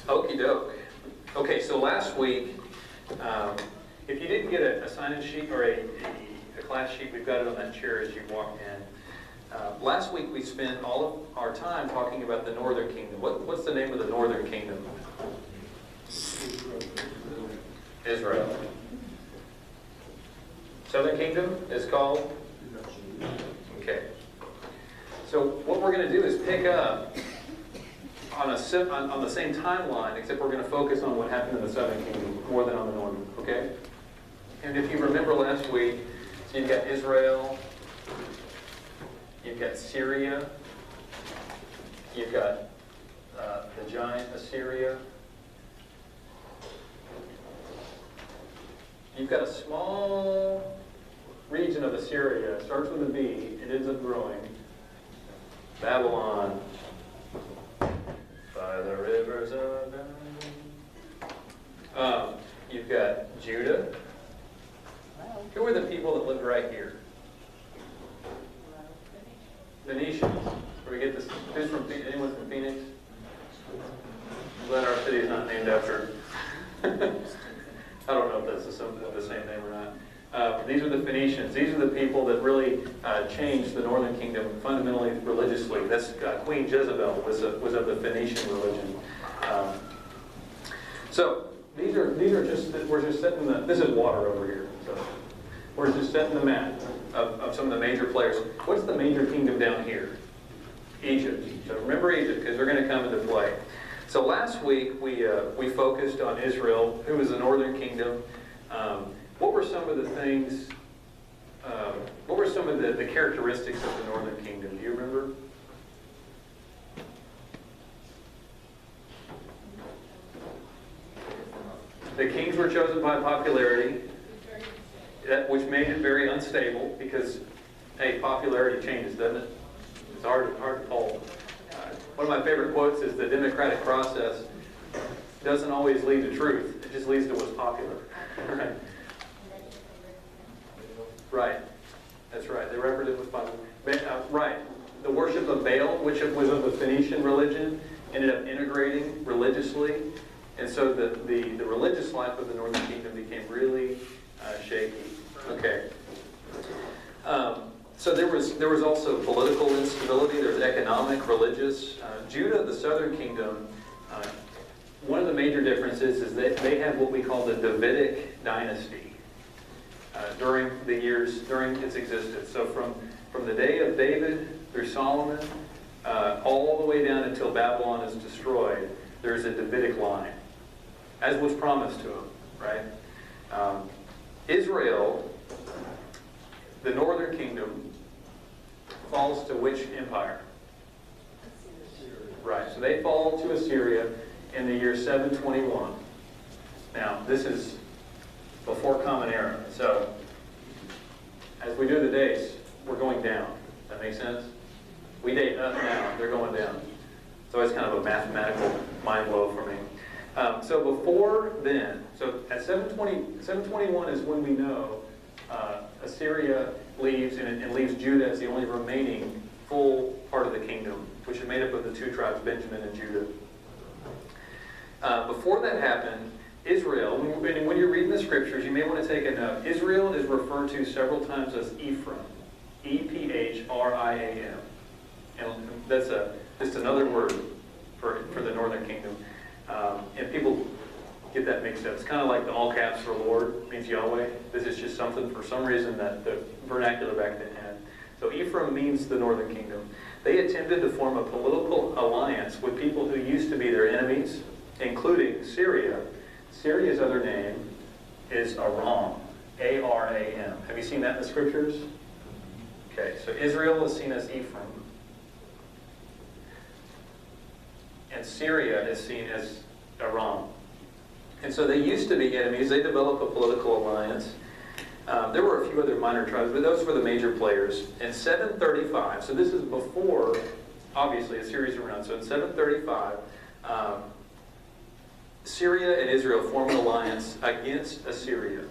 Okie doke. Okay, so last week, if you didn't get a sign-in sheet or a class sheet, we've got it on that chair as you walked in. Last week we spent all of our time talking about the Northern Kingdom. What's the name of the Northern Kingdom? Israel. Southern Kingdom is called? Okay. So what we're going to do is pick up on the same timeline, except we're going to focus on what happened in the Southern Kingdom more than on the Northern, okay? And if you remember last week, so you've got Israel, you've got Syria, you've got the giant Assyria, you've got a small region of Assyria, it starts with a B, it ends up growing, Babylon, by the rivers of Babylon. You've got Judah. Who are the people that lived right here? Phoenicians. Where we get this? Who's from? Anyone from Phoenix? I'm glad our city is not named after. I don't know if that's the same name or not. These are the Phoenicians. These are the people that really changed the Northern Kingdom fundamentally religiously. That's Queen Jezebel was of the Phoenician religion. So these are just, we're just setting this is water over here. So we're just setting the map of some of the major players. What's the major kingdom down here? Egypt. So remember Egypt, because they're going to come into play. So last week we focused on Israel, who was the Northern Kingdom. What were some of the things, what were some of the characteristics of the Northern Kingdom? Do you remember? The kings were chosen by popularity, which made it very unstable because, hey, popularity changes, doesn't it? It's hard to poll. One of my favorite quotes is the democratic process doesn't always lead to truth. It just leads to what's popular. Right? Right. That's right. The referendum was popular. Right. The worship of Baal, which was of the Phoenician religion, ended up integrating religiously. And so the religious life of the Northern Kingdom became really shaky. Okay. So there was also political instability. There was economic, religious. Judah, the Southern Kingdom, one of the major differences is that they had what we call the Davidic dynasty during its existence. So from the day of David through Solomon, all the way down until Babylon is destroyed, there's a Davidic line, as was promised to them, right? Israel, the Northern Kingdom, falls to which empire? Right, so they fall to Assyria in the year 721. Now, this is before Common Era. So, as we do the dates, we're going down. That makes sense? We date up now, they're going down. So it's kind of a mathematical mind blow for me. So before then, so at 721 is when we know Assyria leaves and leaves Judah as the only remaining full part of the kingdom, which is made up of the two tribes, Benjamin and Judah. Before that happened, Israel, when you're reading the scriptures, you may want to take a note. Israel is referred to several times as Ephraim. E-P-H-R-I-A-M. And that's just another word for the Northern Kingdom. And people get that mixed up. It's kind of like the all caps for Lord means Yahweh. This is just something, for some reason, that the vernacular back then had. So Ephraim means the Northern Kingdom. They attempted to form a political alliance with people who used to be their enemies, including Syria. Syria's other name is Aram, A-R-A-M. Have you seen that in the scriptures? Okay, so Israel is seen as Ephraim. And Syria is seen as Aram. And so they used to be enemies. They developed a political alliance. There were a few other minor tribes, but those were the major players. In 735, so this is before, obviously, Assyria's around. So in 735, Syria and Israel form an alliance against Assyria.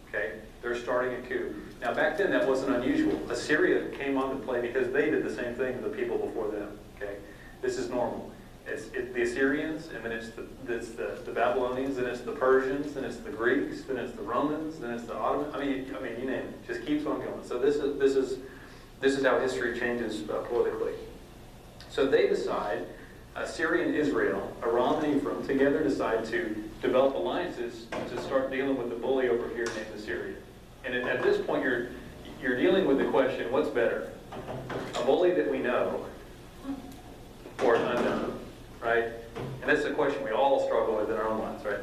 Okay? They're starting a coup. Now, back then, that wasn't unusual. Assyria came onto play because they did the same thing to the people before them. Okay? This is normal. It's the Assyrians, and then it's the Babylonians, then it's the Persians, then it's the Greeks, then it's the Romans, then it's the Ottomans. I mean, you name it. Just keeps on going. So this is how history changes politically. So they decide, Syria and Israel, Aram and Ephraim, together decide to develop alliances to start dealing with the bully over here named Assyria. And at this point, you're dealing with the question: what's better, a bully that we know, or an unknown? Right? And that's the question we all struggle with in our own lives, right?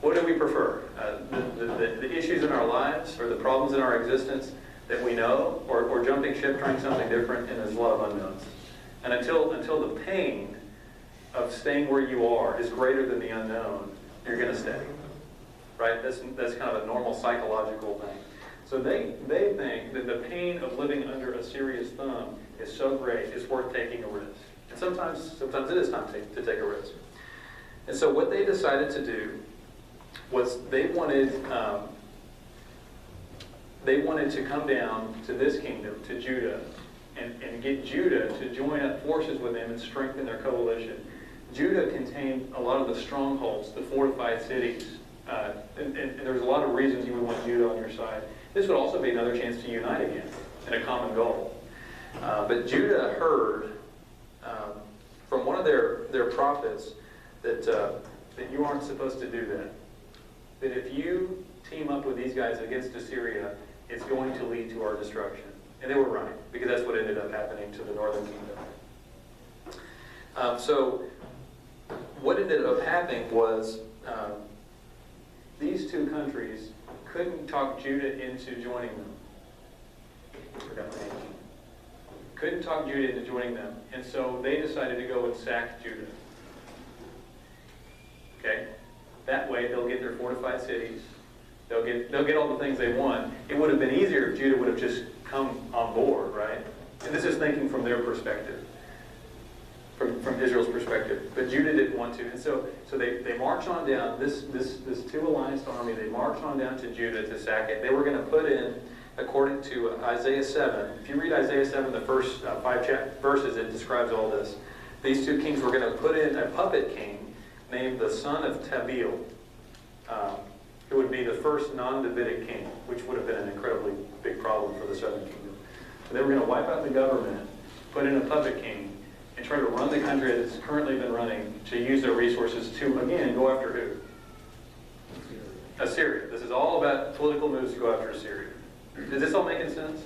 What do we prefer? The issues in our lives or the problems in our existence that we know, or jumping ship, trying something different, and there's a lot of unknowns. And until the pain of staying where you are is greater than the unknown, you're going to stay. Right? That's kind of a normal psychological thing. So they think that the pain of living under Assyria's thumb is so great, it's worth taking a risk. And sometimes it is time to take a risk. And so what they decided to do was they wanted to come down to this kingdom, to Judah, and get Judah to join up forces with them and strengthen their coalition. Judah contained a lot of the strongholds, the fortified cities, and there's a lot of reasons you would want Judah on your side. This would also be another chance to unite again in a common goal. But Judah heard from one of their prophets that you aren't supposed to do that. That if you team up with these guys against Assyria, it's going to lead to our destruction. And they were right, because that's what ended up happening to the northern kingdom. So what ended up happening was these two countries couldn't talk Judah into joining them. Couldn't talk Judah into joining them. And so they decided to go and sack Judah. Okay? That way they'll get their fortified cities. They'll get all the things they want. It would have been easier if Judah would have just come on board, right? And this is thinking from their perspective, from Israel's perspective. But Judah didn't want to. And so they march on down, this two allianced army, they march on down to Judah to sack it. They were going to put in, according to Isaiah 7, if you read Isaiah 7, the first 5 verses, it describes all this. These two kings were going to put in a puppet king named the son of Tabeel, who would be the first non-Davidic king, which would have been an incredibly big problem for the southern kingdom. So they were going to wipe out the government, put in a puppet king, and try to run the country as it's currently been running to use their resources to, again, go after who? Assyria. This is all about political moves to go after Assyria. Is this all making sense?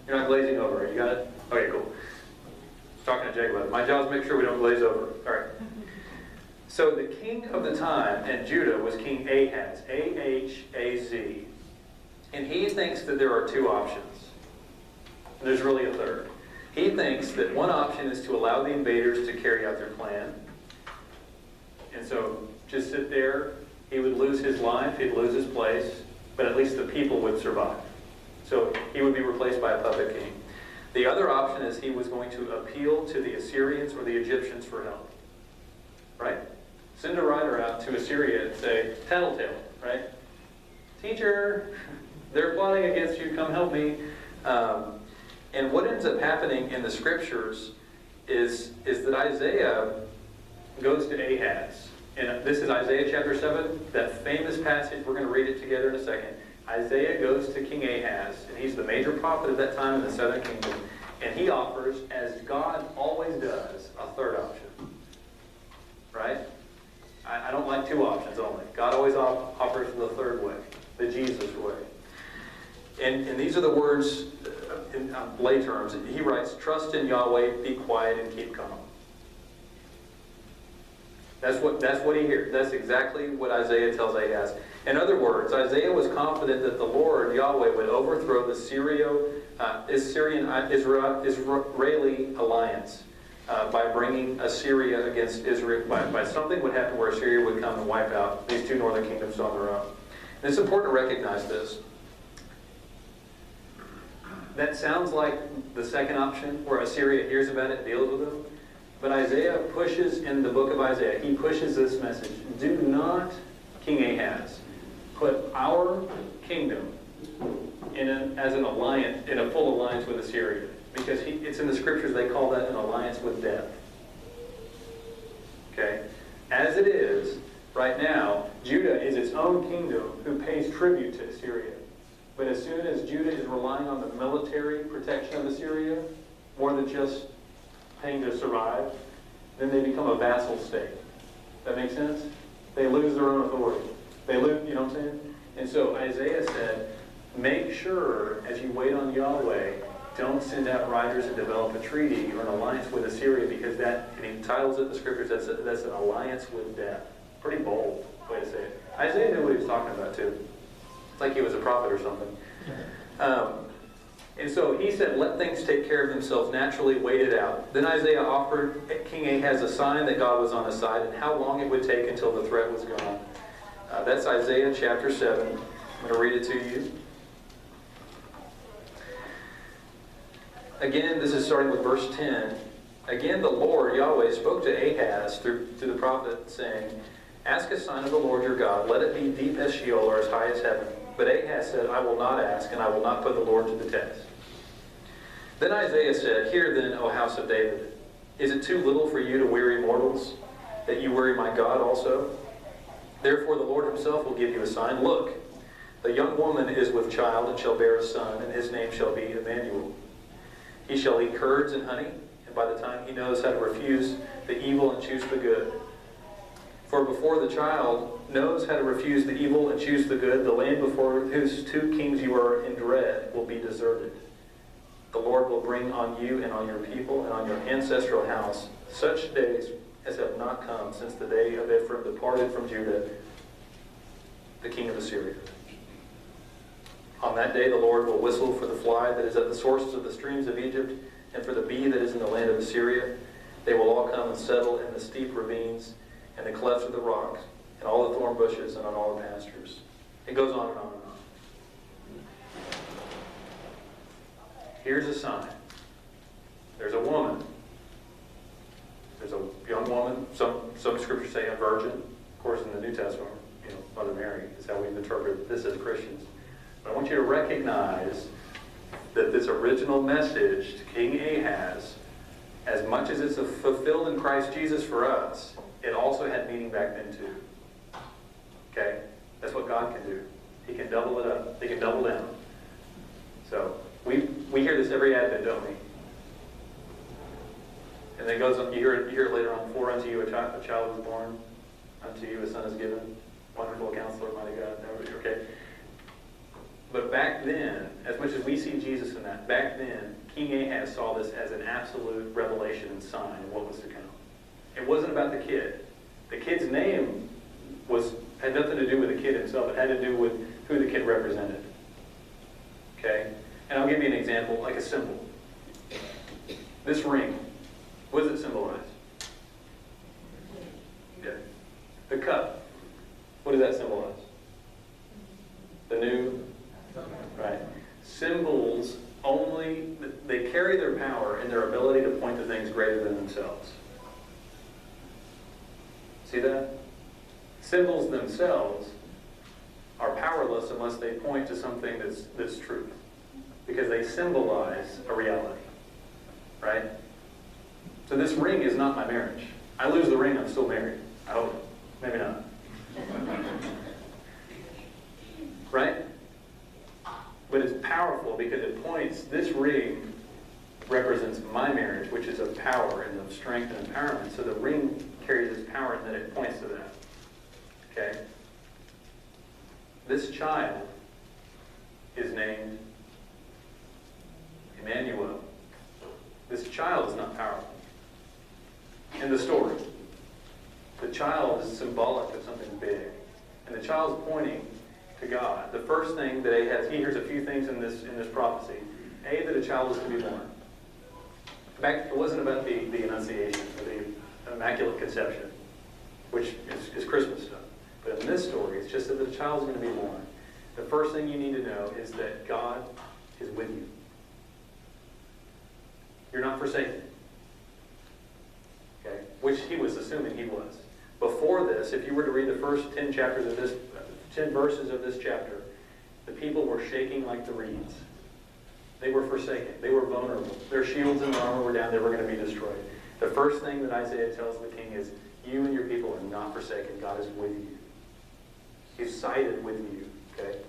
You're not glazing over. You got it? Okay, cool. Talking to Jake about it. My job is to make sure we don't glaze over. All right. So the king of the time in Judah was King Ahaz, A-H-A-Z. And he thinks that there are two options. And there's really a third. He thinks that one option is to allow the invaders to carry out their plan. And so just sit there. He would lose his life. He'd lose his place. But at least the people would survive. So he would be replaced by a puppet king. The other option is he was going to appeal to the Assyrians or the Egyptians for help. Right? Send a rider out to Assyria and say, tattletale, right? Teacher, they're plotting against you, come help me. And what ends up happening in the scriptures is that Isaiah goes to Ahaz. And this is Isaiah chapter 7, that famous passage. We're going to read it together in a second. Isaiah goes to King Ahaz, and he's the major prophet of that time in the southern kingdom. And he offers, as God always does, a third option. Right? I don't like two options only. God always offers the third way, the Jesus way. And these are the words in lay terms. He writes, trust in Yahweh, be quiet, and keep calm. That's what he hears. That's exactly what Isaiah tells Ahaz. In other words, Isaiah was confident that the Lord, Yahweh, would overthrow the Syrian-Israeli alliance by bringing Assyria against Israel. By something would happen where Assyria would come and wipe out these two northern kingdoms on their own. And it's important to recognize this. That sounds like the second option, where Assyria hears about it and deals with them. But Isaiah pushes, in the book of Isaiah, he pushes this message. Do not, King Ahaz, put our kingdom as an alliance, in a full alliance with Assyria. Because it's in the scriptures, they call that an alliance with death. it is right now, Judah is its own kingdom who pays tribute to Assyria. But as soon as Judah is relying on the military protection of Assyria, more than just paying to survive, then they become a vassal state. That makes sense? They lose their own authority. They lose, you know what I'm saying? And so Isaiah said, make sure as you wait on Yahweh, don't send out riders and develop a treaty or an alliance with Assyria, because that, and he titles it in the scriptures, that's an alliance with death. Pretty bold way to say it. Isaiah knew what he was talking about too. It's like he was a prophet or something. And so he said, let things take care of themselves naturally, wait it out. Then Isaiah offered King Ahaz a sign that God was on his side and how long it would take until the threat was gone. That's Isaiah chapter 7. I'm going to read it to you. Again, this is starting with verse 10. Again, the Lord, Yahweh, spoke to Ahaz through the prophet, saying, ask a sign of the Lord your God. Let it be deep as Sheol or as high as heaven. But Ahaz said, I will not ask, and I will not put the Lord to the test. Then Isaiah said, hear then, O house of David, is it too little for you to weary mortals, that you weary my God also? Therefore the Lord himself will give you a sign. Look, the young woman is with child and shall bear a son, and his name shall be Emmanuel. He shall eat curds and honey, and by the time he knows how to refuse the evil and choose the good. For before the child knows how to refuse the evil and choose the good, the land before whose two kings you are in dread will be deserted. The Lord will bring on you and on your people and on your ancestral house such days as have not come since the day of Ephraim departed from Judah, the king of Assyria. On that day the Lord will whistle for the fly that is at the sources of the streams of Egypt, and for the bee that is in the land of Assyria. They will all come and settle in the steep ravines and the clefts of the rocks, and all the thorn bushes, and on all the pastures. It goes on and on and on. Here's a sign. There's a woman. There's a young woman. Some scriptures say a virgin. Of course, in the New Testament, Mother Mary is how we interpret this as Christians. But I want you to recognize that this original message to King Ahaz, as much as it's fulfilled in Christ Jesus for us, it also had meaning back then too. Okay? That's what God can do. He can double it up. He can double down. So, we hear this every Advent, don't we? And then it goes on, you hear it later on, for unto you a child was born, unto you a son is given, wonderful counselor, mighty God. Okay? But back then, as much as we see Jesus in that, back then, King Ahaz saw this as an absolute revelation and sign of what was to come. It wasn't about the kid. The kid's name had nothing to do with the kid himself. It had to do with who the kid represented. Okay? And I'll give you an example, like a symbol. This ring, what does it symbolize? Okay. The cup, what does that symbolize? The new, right? Symbols only, they carry their power in their ability to point to things greater than themselves. See that? Symbols themselves are powerless unless they point to something that's truth. Because they symbolize a reality. Right? So this ring is not my marriage. I lose the ring, I'm still married. I hope. Maybe not. Right? But it's powerful because it points, this ring represents my marriage, which is of power and of strength and empowerment. So the ring carries its power and then it points to that. Okay? This child is named Emmanuel. This child is not powerful. In the story, the child is symbolic of something big. And the child's pointing to God. The first thing that Ahaz, he hears a few things in this prophecy. A, that a child is to be born. Back, it wasn't about the Annunciation or the Immaculate Conception, which is Christmas stuff. But in this story, it's just that the child's going to be born. The first thing you need to know is that God is with you. You're not forsaken. Okay? Which he was assuming he was. Before this, if you were to read the first 10 verses of this chapter, the people were shaking like the reeds. They were forsaken. They were vulnerable. Their shields and armor were down. They were going to be destroyed. The first thing that Isaiah tells the king is, you and your people are not forsaken. God is with you. He's sided with you. Okay?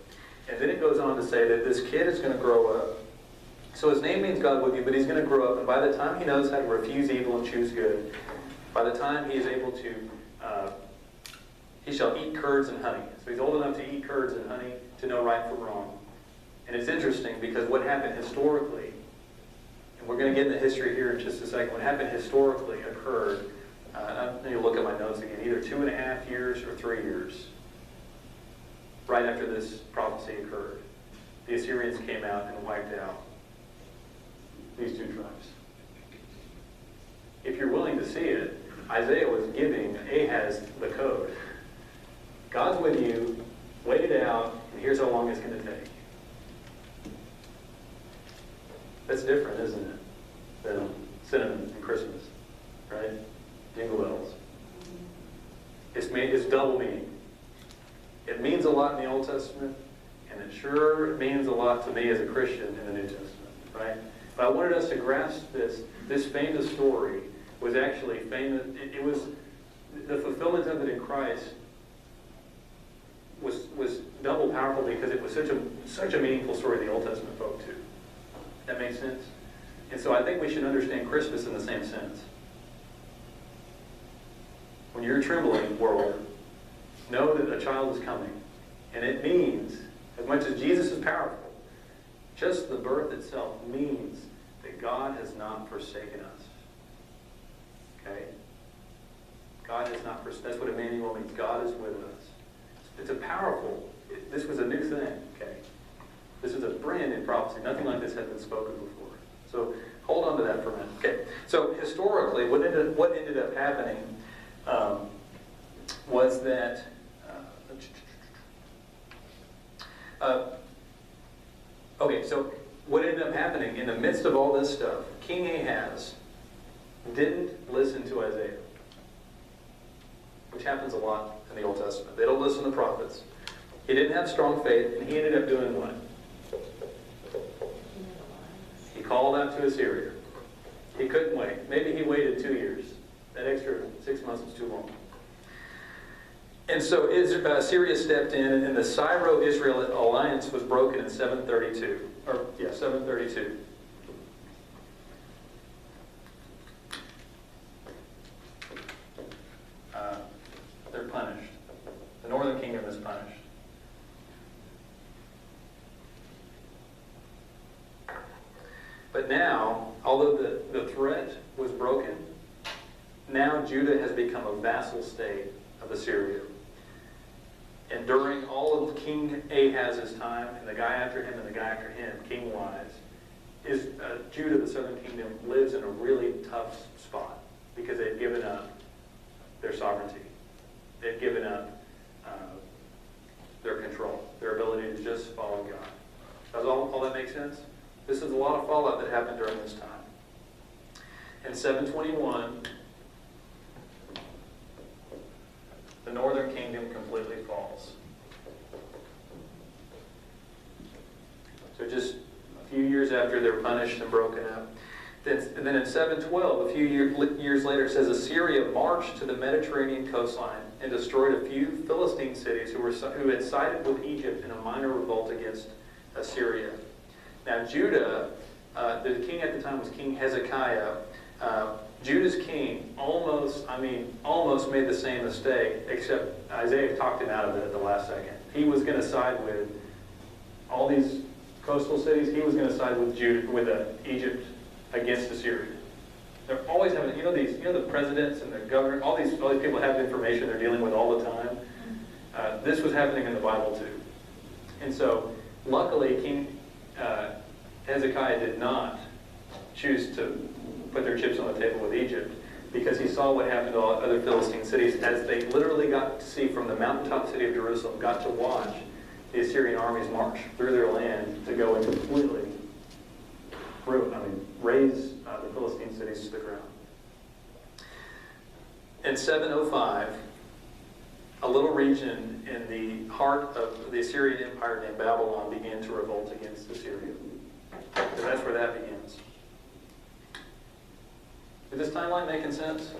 And then it goes on to say that this kid is going to grow up. So his name means God with you, but he's going to grow up, and by the time he knows how to refuse evil and choose good, by the time he is able to, he shall eat curds and honey. So he's old enough to eat curds and honey, to know right from wrong. And it's interesting because what happened historically, and we're going to get into history here in just a second, what happened historically occurred, I need to look at my notes again, either 2.5 years or 3 years right after this prophecy occurred. The Assyrians came out and wiped out these two tribes. If you're willing to see it, Isaiah was giving Ahaz the code. God's with you, wait it out, and here's how long it's going to take. That's different, isn't it, than cinnamon and Christmas, right? Jingle bells. It's double meaning. It means a lot in the Old Testament, and it sure means a lot to me as a Christian in the New Testament, right? But I wanted us to grasp this. This famous story was actually famous. It was the fulfillment of it in Christ was double powerful because it was such a meaningful story the Old Testament spoke to. That makes sense? And so I think we should understand Christmas in the same sense. When you're trembling, world, know that a child is coming. And it means, as much as Jesus is powerful, just the birth itself means that God has not forsaken us. Okay? God has not forsaken us. That's what Emmanuel means. God is with us. It's a powerful, this was a new thing. Okay? This is a brand new prophecy. Nothing like this had been spoken before. So hold on to that for a minute. Okay. So historically, what ended up happening was that okay, so what ended up happening in the midst of all this stuff, King Ahaz didn't listen to Isaiah, which happens a lot in the Old Testament. They don't listen to prophets. He didn't have strong faith, and he ended up doing what? He called out to Assyria. He couldn't wait. Maybe he waited 2 years. That extra 6 months was too long. And so Assyria stepped in, and the Syro-Israel alliance was broken in 732. 732. They're punished. The northern kingdom is punished. But now, although the threat was broken, now Judah has become a vassal state of Assyria. And during all of King Ahaz's time, and the guy after him and the guy after him, king-wise, Judah, the southern kingdom, lives in a really tough spot because they've given up their sovereignty. They've given up their control, their ability to just follow God. Does all that make sense? This is a lot of fallout that happened during this time. In 721, the northern kingdom completely falls. So just a few years after they're punished and broken up. And then in 712, a few years later, it says Assyria marched to the Mediterranean coastline and destroyed a few Philistine cities who had sided with Egypt in a minor revolt against Assyria. Now Judah, the king at the time was King Hezekiah. Judah's king almost made the same mistake, except Isaiah talked him out of it at the last second. He was going to side with all these coastal cities. He was going to side with Egypt against Assyria. They're always having, the presidents and the governor, all these people have information they're dealing with all the time. This was happening in the Bible too. And so, luckily, King Hezekiah did not choose to put their chips on the table with Egypt, because he saw what happened to all other Philistine cities as they literally got to see from the mountaintop city of Jerusalem, got to watch the Assyrian armies march through their land to go and completely raze the Philistine cities to the ground. In 705, a little region in the heart of the Assyrian Empire named Babylon began to revolt against Assyria. So that's where that begins. Is this timeline making sense?